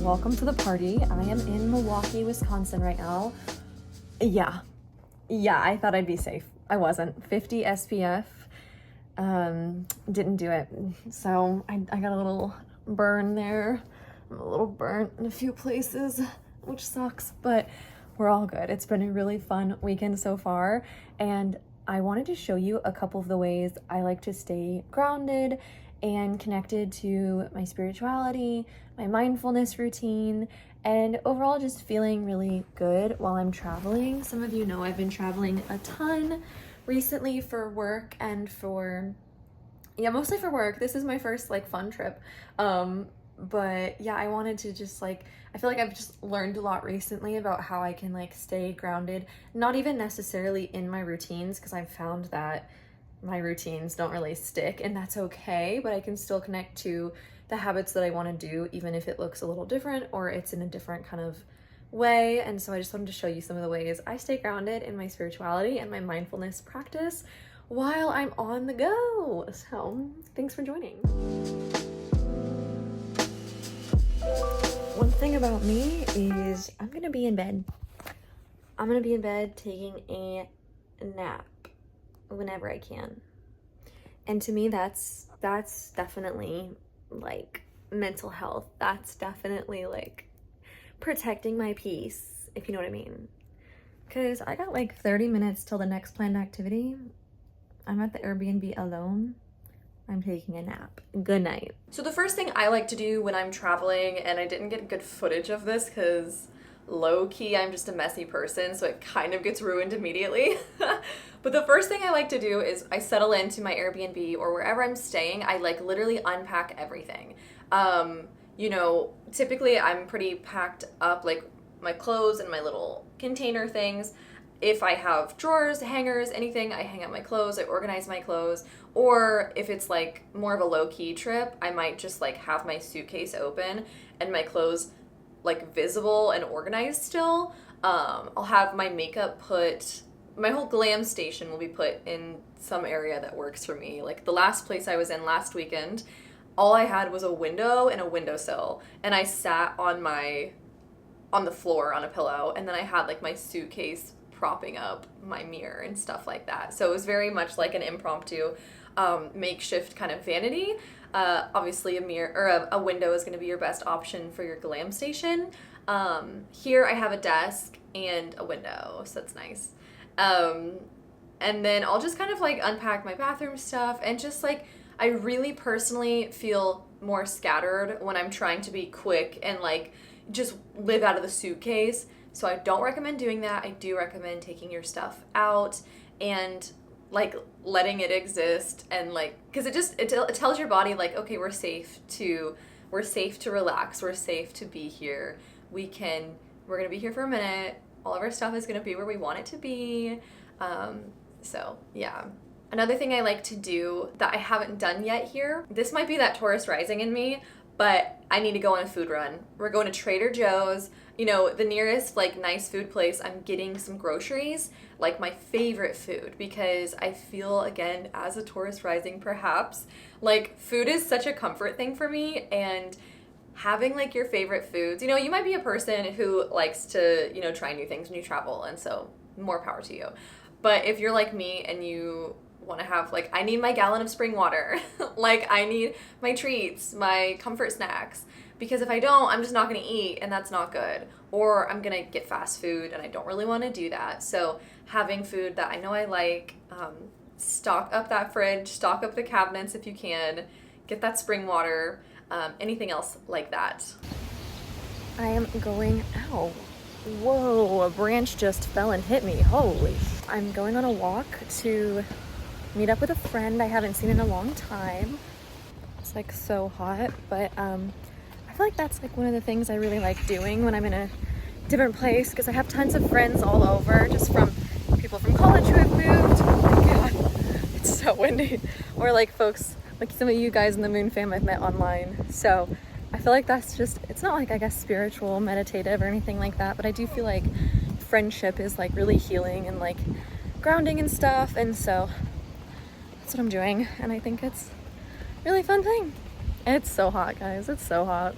welcome to the party. I am in Milwaukee, Wisconsin right now. Yeah, I thought I'd be safe. I wasn't. 50 SPF. Didn't do it. So I got a little burn there. I'm a little burnt in a few places, which sucks, but we're all good. It's been a really fun weekend so far, and I wanted to show you a couple of the ways I like to stay grounded and connected to my spirituality, my mindfulness routine, and overall just feeling really good while I'm traveling. Some of you know I've been traveling a ton recently for work and mostly for work. This is my first fun trip. But yeah, I wanted to just I feel like I've just learned a lot recently about how I can stay grounded, not even necessarily in my routines, because I've found that my routines don't really stick, and that's okay, but I can still connect to the habits that I want to do, even if it looks a little different or it's in a different kind of way. And so I just wanted to show you some of the ways I stay grounded in my spirituality and my mindfulness practice while I'm on the go. So thanks for joining. One thing about me is I'm gonna be in bed. I'm gonna be in bed taking a nap whenever I can. And to me, that's definitely mental health. That's definitely protecting my peace, if you know what I mean. Because I got 30 minutes till the next planned activity. I'm at the Airbnb alone. I'm taking a nap. Good night. So the first thing I like to do when I'm traveling, and I didn't get good footage of this because low-key I'm just a messy person, so it kind of gets ruined immediately. But the first thing I like to do is I settle into my Airbnb or wherever I'm staying. I literally unpack everything. Typically I'm pretty packed up, my clothes and my little container things. If I have drawers, hangers, anything, I hang out my clothes, I organize my clothes. Or if it's more of a low-key trip, I might just have my suitcase open and my clothes visible and organized still. I'll have my makeup my whole glam station will be put in some area that works for me. The last place I was in last weekend, all I had was a window and a windowsill, and I sat on the floor on a pillow, and then I had my suitcase propping up my mirror and stuff like that. So it was very much an impromptu makeshift kind of vanity. Obviously a mirror or a window is going to be your best option for your glam station. Here I have a desk and a window, so that's nice. And then I'll just kind of unpack my bathroom stuff, and just I really personally feel more scattered when I'm trying to be quick and just live out of the suitcase. So I don't recommend doing that. I do recommend taking your stuff out and letting it exist, and because it tells your body okay, we're safe to relax, we're safe to be here, we're gonna be here for a minute, all of our stuff is gonna be where we want it to be. So yeah. Another thing I like to do that I haven't done yet here, this might be that Taurus rising in me, but I need to go on a food run. We're going to Trader Joe's, the nearest nice food place. I'm getting some groceries, my favorite food, because I feel, again, as a Taurus rising perhaps, food is such a comfort thing for me, and having your favorite foods, you might be a person who likes to, try new things when you travel, and so more power to you. But if you're like me and you want to have I need my gallon of spring water, I need my treats, my comfort snacks, because if I don't, I'm just not going to eat, and that's not good. Or I'm going to get fast food, and I don't really want to do that. So having food that I know I like, stock up that fridge, stock up the cabinets if you can, get that spring water, anything else like that. I am going out. Whoa, a branch just fell and hit me. Holy. I'm going on a walk to meet up with a friend I haven't seen in a long time. It's so hot, but I feel that's one of the things I really like doing when I'm in a different place, because I have tons of friends all over, just from people from college who have moved. Oh my god, it's so windy. Or folks, some of you guys in the Moon fam I've met online. So I feel that's just, it's not I guess spiritual, meditative or anything like that, but I do feel friendship is really healing and grounding and stuff, and so that's what I'm doing, and I think it's a really fun thing. It's so hot, guys. It's so hot.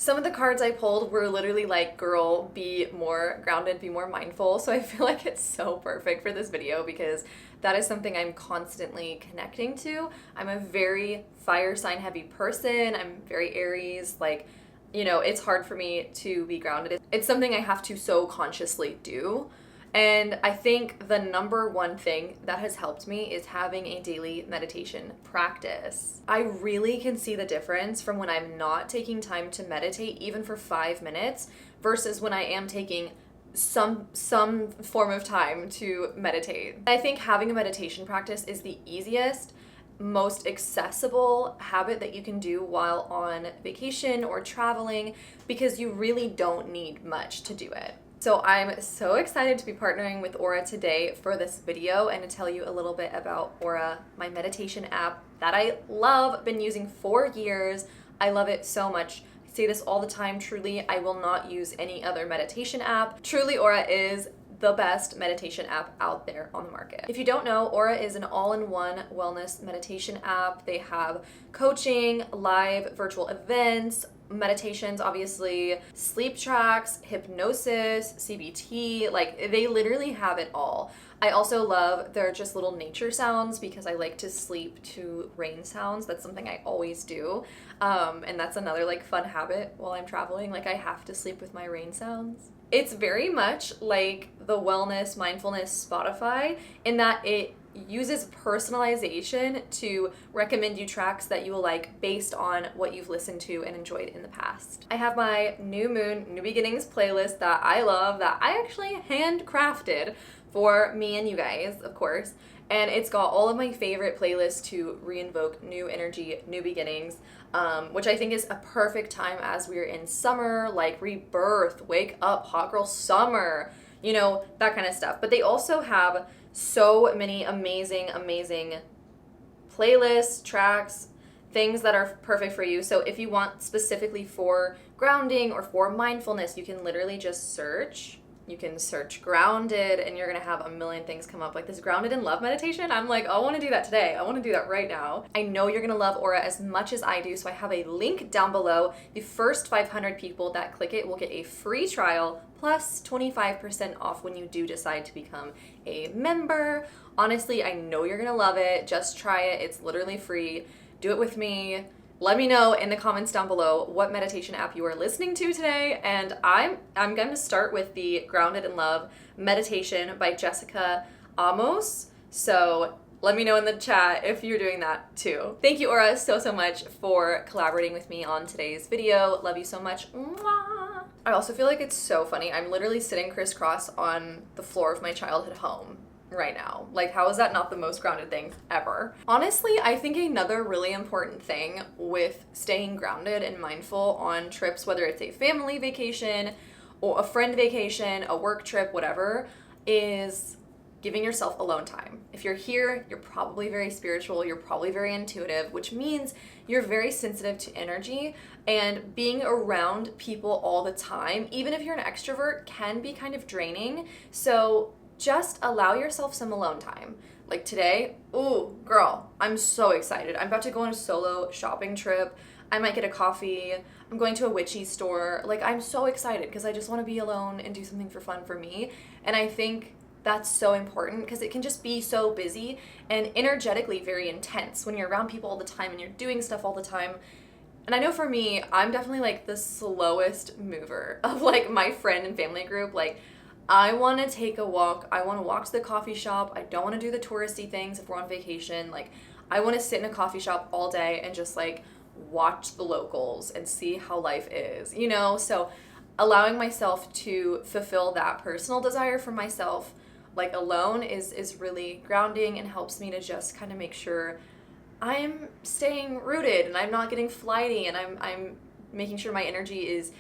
Some of the cards I pulled were literally like, girl, be more grounded, be more mindful. So I feel like it's so perfect for this video because that is something I'm constantly connecting to. I'm a very fire sign heavy person. I'm very Aries. Like, you know, it's hard for me to be grounded. It's something I have to so consciously do. And I think the number one thing that has helped me is having a daily meditation practice. I really can see the difference from when I'm not taking time to meditate, even for 5 minutes, versus when I am taking some form of time to meditate. I think having a meditation practice is the easiest, most accessible habit that you can do while on vacation or traveling because you really don't need much to do it. So I'm so excited to be partnering with Aura today for this video and to tell you a little bit about Aura, my meditation app that I love, been using for years. I love it so much. I say this all the time, truly, I will not use any other meditation app. Truly, Aura is the best meditation app out there on the market. If you don't know, Aura is an all-in-one wellness meditation app. They have coaching, live virtual events, meditations, obviously, sleep tracks, hypnosis, CBT, like they literally have it all. I also love their just little nature sounds because I like to sleep to rain sounds. That's something I always do. And that's another like fun habit while I'm traveling. Like I have to sleep with my rain sounds. It's very much like the wellness, mindfulness Spotify in that it uses personalization to recommend you tracks that you will like based on what you've listened to and enjoyed in the past. I have my New Moon, New Beginnings playlist that I love, that I actually handcrafted for me and you guys, of course. And it's got all of my favorite playlists to reinvoke new energy, new beginnings, which I think is a perfect time as we're in summer, like rebirth, wake up, hot girl summer, you know, that kind of stuff. But they also have so many amazing playlists, tracks, things that are perfect for you. So if you want specifically for grounding or for mindfulness, you can literally just search. You can search grounded and you're gonna have a million things come up. Like this grounded in love meditation, I'm like, I wanna do that today. I wanna do that right now. I know you're gonna love Aura as much as I do, so I have a link down below. The first 500 people that click it will get a free trial plus 25% off when you do decide to become a member. Honestly, I know you're gonna love it. Just try it, it's literally free. Do it with me. Let me know in the comments down below what meditation app you are listening to today, and I'm going to start with the Grounded in Love meditation by Jessica Amos. So let me know in the chat if you're doing that too. Thank you, Aura, so much for collaborating with me on today's video. Love you so much. Mwah. I also feel like it's so funny. I'm literally sitting crisscross on the floor of my childhood home right now. Like, how is that not the most grounded thing ever? Honestly, I think another really important thing with staying grounded and mindful on trips, whether it's a family vacation or a friend vacation, a work trip, whatever, is giving yourself alone time. If you're here, you're probably very spiritual, you're probably very intuitive, which means you're very sensitive to energy, and being around people all the time, even if you're an extrovert, can be kind of draining. So just allow yourself some alone time. Like today, ooh, girl, I'm so excited. I'm about to go on a solo shopping trip. I might get a coffee. I'm going to a witchy store. Like, I'm so excited because I just want to be alone and do something for fun for me. And I think that's so important because it can just be so busy and energetically very intense when you're around people all the time and you're doing stuff all the time. And I know for me, I'm definitely like the slowest mover of like my friend and family group. Like, I want to take a walk. I want to walk to the coffee shop. I don't want to do the touristy things if we're on vacation. Like, I want to sit in a coffee shop all day and just like watch the locals and see how life is, you know? So allowing myself to fulfill that personal desire for myself, like alone, is really grounding and helps me to just kind of make sure I'm staying rooted and I'm not getting flighty, and I'm making sure my energy is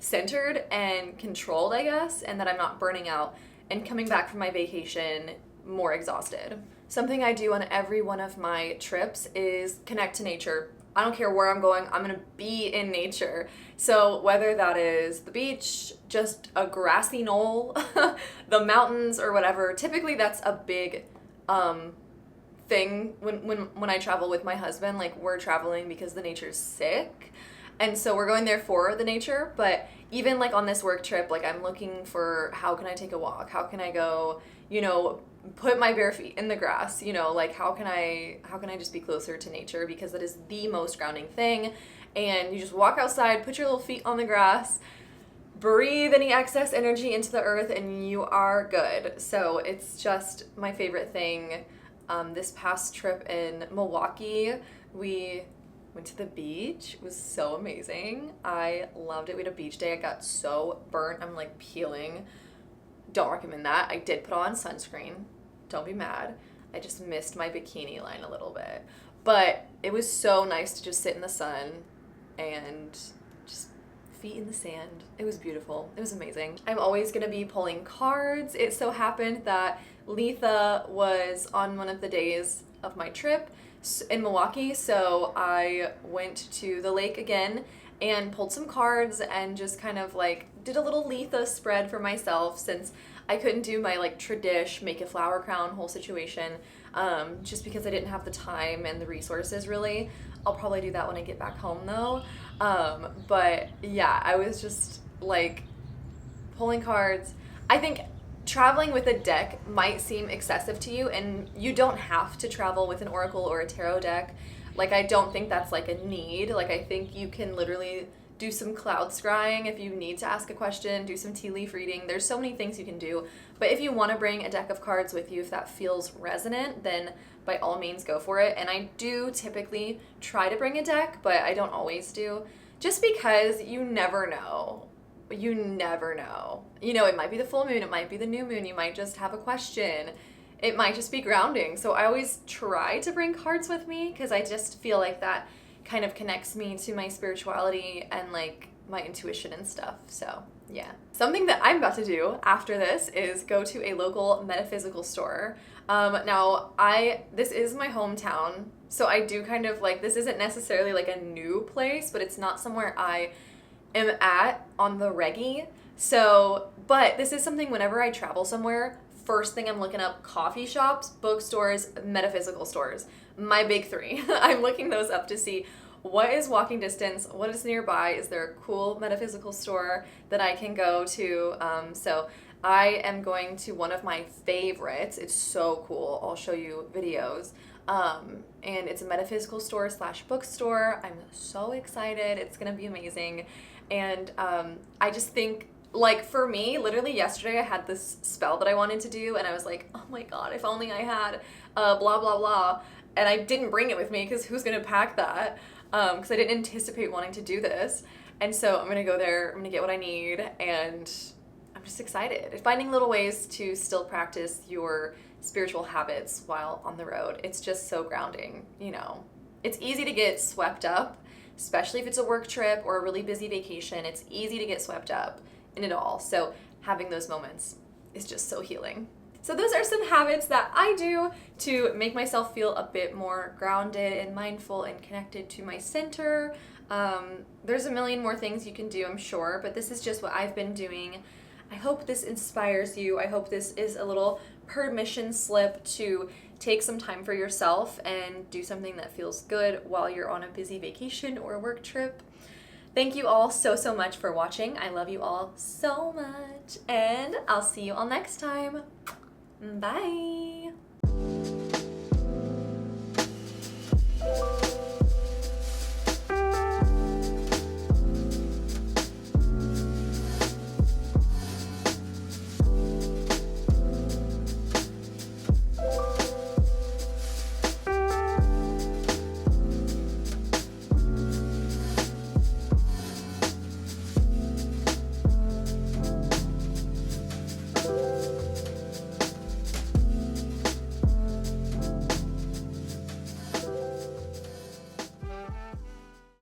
centered and controlled, I guess, and that I'm not burning out and coming back from my vacation more exhausted. Something I do on every one of my trips is connect to nature. I don't care where I'm going, I'm gonna be in nature. So whether that is the beach, just a grassy knoll, the mountains, or whatever, typically that's a big thing when I travel with my husband. Like, we're traveling because the nature's sick. And so we're going there for the nature, but even like on this work trip, like I'm looking for how can I take a walk? How can I go, put my bare feet in the grass, like how can I just be closer to nature, because that is the most grounding thing. And you just walk outside, put your little feet on the grass, breathe any excess energy into the earth, and you are good. So it's just my favorite thing. This past trip in Milwaukee, we went to the beach. It was so amazing. I loved it. We had a beach day. I got so burnt. I'm like peeling. Don't recommend that. I did put on sunscreen. Don't be mad. I just missed my bikini line a little bit. But it was so nice to just sit in the sun and just feet in the sand. It was beautiful. It was amazing. I'm always going to be pulling cards. It so happened that Letha was on one of the days of my trip in Milwaukee, so I went to the lake again and pulled some cards and just kind of like did a little Letha spread for myself, since I couldn't do my like tradish make a flower crown whole situation, just because I didn't have the time and the resources really. I'll probably do that when I get back home though. But yeah, I was just like pulling cards. I think traveling with a deck might seem excessive to you, and you don't have to travel with an oracle or a tarot deck. Like, I don't think that's like a need. Like, I think you can literally do some cloud scrying if you need to ask a question, do some tea leaf reading. There's so many things you can do. But if you want to bring a deck of cards with you, if that feels resonant, then by all means go for it. And I do typically try to bring a deck, but I don't always do, just because you never know. You never know. It might be the full moon, it might be the new moon, you might just have a question. It might just be grounding. So I always try to bring cards with me, because I just feel like that kind of connects me to my spirituality and like my intuition and stuff. So yeah. Something that I'm about to do after this is go to a local metaphysical store. Now this is my hometown, so I do kind of like, this isn't necessarily like a new place, but it's not somewhere I am at on the reggie. So, but this is something whenever I travel somewhere, first thing I'm looking up: coffee shops, bookstores, metaphysical stores. My big three. I'm looking those up to see what is walking distance, what is nearby, is there a cool metaphysical store that I can go to. So I am going to one of my favorites. It's so cool. I'll show you videos. And it's a metaphysical store / bookstore. I'm so excited. It's going to be amazing. And I just think, like, for me, literally yesterday I had this spell that I wanted to do, and I was like, oh my god, if only I had blah, blah, blah. And I didn't bring it with me, because who's going to pack that? Because I didn't anticipate wanting to do this. And so I'm going to go there, I'm going to get what I need, and I'm just excited. Finding little ways to still practice your spiritual habits while on the road. It's just so grounding, It's easy to get swept up, especially if it's a work trip or a really busy vacation. It's easy to get swept up in it all. So having those moments is just so healing. So those are some habits that I do to make myself feel a bit more grounded and mindful and connected to my center. There's a million more things you can do, I'm sure, but this is just what I've been doing. I hope this inspires you. I hope this is a little permission slip to take some time for yourself and do something that feels good while you're on a busy vacation or a work trip. Thank you all so much for watching. I love you all so much, and I'll see you all next time. Bye.